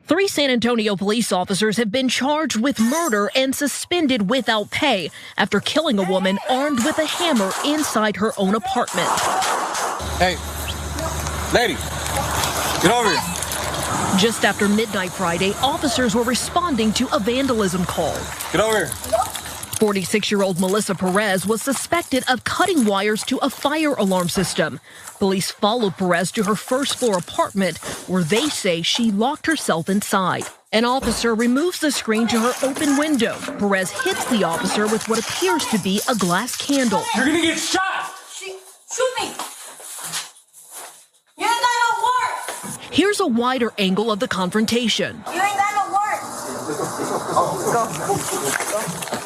3 San Antonio police officers have been charged with murder and suspended without pay after killing a woman armed with a hammer inside her own apartment. Hey, lady, get over here. Just after midnight Friday, officers were responding to a vandalism call. Get over here. 46-year-old Melissa Perez was suspected of cutting wires to a fire alarm system. Police followed Perez to her first-floor apartment, where they say she locked herself inside. An officer removes the screen to her open window. Perez hits the officer with what appears to be a glass candle. You're gonna get shot! Shoot me! You ain't got no warrant! Here's a wider angle of the confrontation. You ain't got no warrant!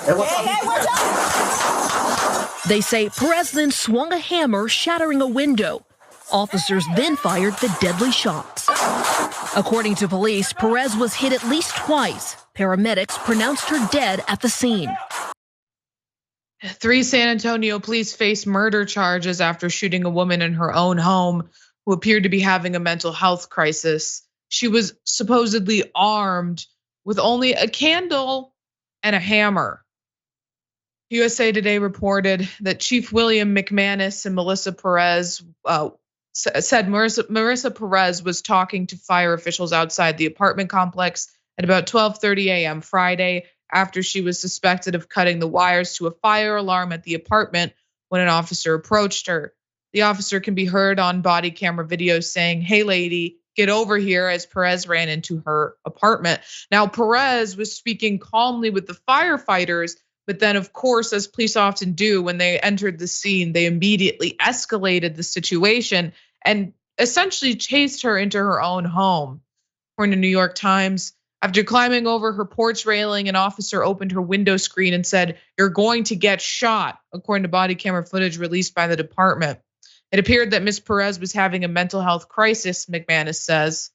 Hey, watch out! They say Perez then swung a hammer, shattering a window. Officers then fired the deadly shots. According to police, Perez was hit at least twice. Paramedics pronounced her dead at the scene. 3 San Antonio police face murder charges after shooting a woman in her own home who appeared to be having a mental health crisis. She was supposedly armed with only a candle and a hammer. USA Today reported that Chief William McManus and Melissa Perez said Marissa Perez was talking to fire officials outside the apartment complex at about 12:30 a.m. Friday after she was suspected of cutting the wires to a fire alarm at the apartment when an officer approached her. The officer can be heard on body camera video saying, "Hey lady, get over here," as Perez ran into her apartment. Now Perez was speaking calmly with the firefighters, but then of course, as police often do when they entered the scene, they immediately escalated the situation and essentially chased her into her own home. According to New York Times, after climbing over her porch railing, an officer opened her window screen and said, "You're going to get shot," according to body camera footage released by the department. It appeared that Ms. Perez was having a mental health crisis, McManus says.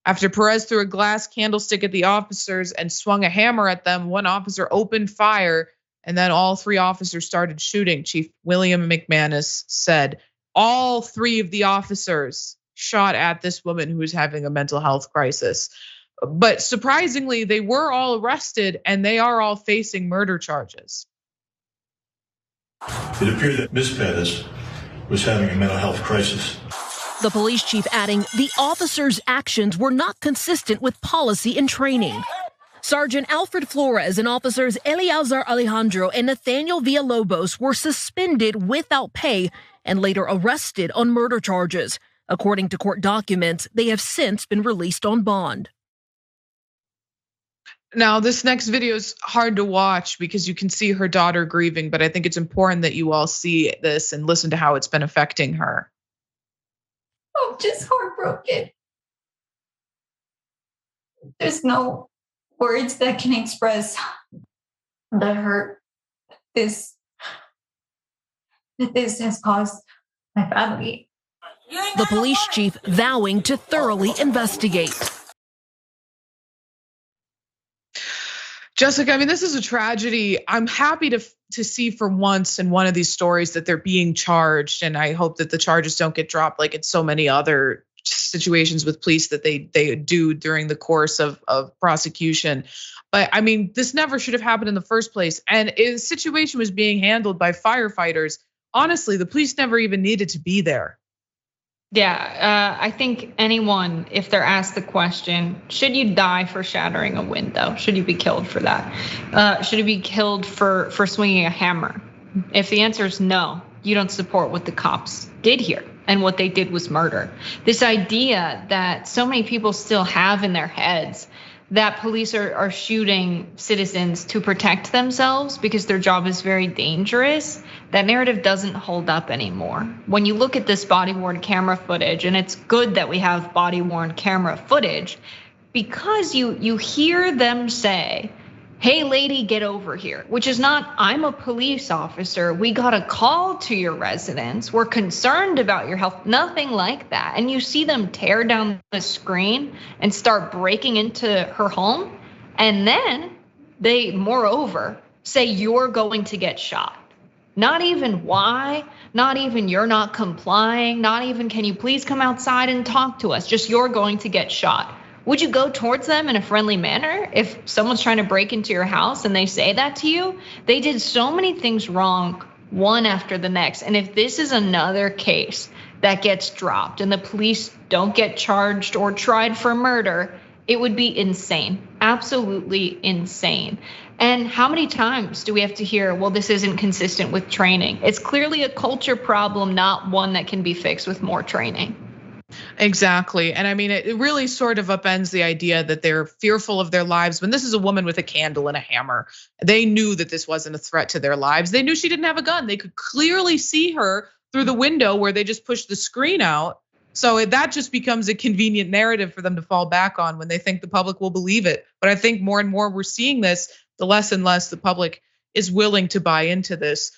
After Perez threw a glass candlestick at the officers and swung a hammer at them, one officer opened fire, and then all 3 officers started shooting, Chief William McManus said. All 3 of the officers shot at this woman who was having a mental health crisis. But surprisingly, they were all arrested and they are all facing murder charges. It appeared that Ms. Perez was having a mental health crisis. The police chief adding the officers' actions were not consistent with policy and training. Sergeant Alfred Flores and officers Eleazar, Alejandro, and Nathaniel Villalobos were suspended without pay and later arrested on murder charges. According to court documents, they have since been released on bond. Now, this next video is hard to watch because you can see her daughter grieving, but I think it's important that you all see this and listen to how it's been affecting her. I'm just heartbroken. There's no words that can express the hurt that this has caused my family. The police chief vowing to thoroughly investigate. Jessica, I mean, this is a tragedy. I'm happy to see for once in one of these stories that they're being charged, and I hope that the charges don't get dropped like in so many other situations with police that they do during the course of prosecution. But I mean, this never should have happened in the first place. And the situation was being handled by firefighters. Honestly, the police never even needed to be there. Yeah, I think anyone, if they're asked the question, should you die for shattering a window? Should you be killed for that? Should you be killed for swinging a hammer? If the answer is no, you don't support what the cops did here. And what they did was murder. This idea that so many people still have in their heads that police are shooting citizens to protect themselves because their job is very dangerous, that narrative doesn't hold up anymore. When you look at this body-worn camera footage, and it's good that we have body-worn camera footage, because you hear them say, "Hey lady, get over here," which is not, "I'm a police officer, we got a call to your residence, we're concerned about your health," nothing like that. And you see them tear down the screen and start breaking into her home. And then they, moreover, say you're going to get shot. Not even why, not even you're not complying, not even can you please come outside and talk to us, just you're going to get shot. Would you go towards them in a friendly manner if someone's trying to break into your house and they say that to you? They did so many things wrong, one after the next. And if this is another case that gets dropped and the police don't get charged or tried for murder, it would be insane, absolutely insane. And how many times do we have to hear, well, this isn't consistent with training? It's clearly a culture problem, not one that can be fixed with more training. Exactly. And I mean, it really sort of upends the idea that they're fearful of their lives when this is a woman with a candle and a hammer. They knew that this wasn't a threat to their lives. They knew she didn't have a gun. They could clearly see her through the window where they just pushed the screen out. So that just becomes a convenient narrative for them to fall back on when they think the public will believe it. But I think more and more we're seeing this, the less and less the public is willing to buy into this.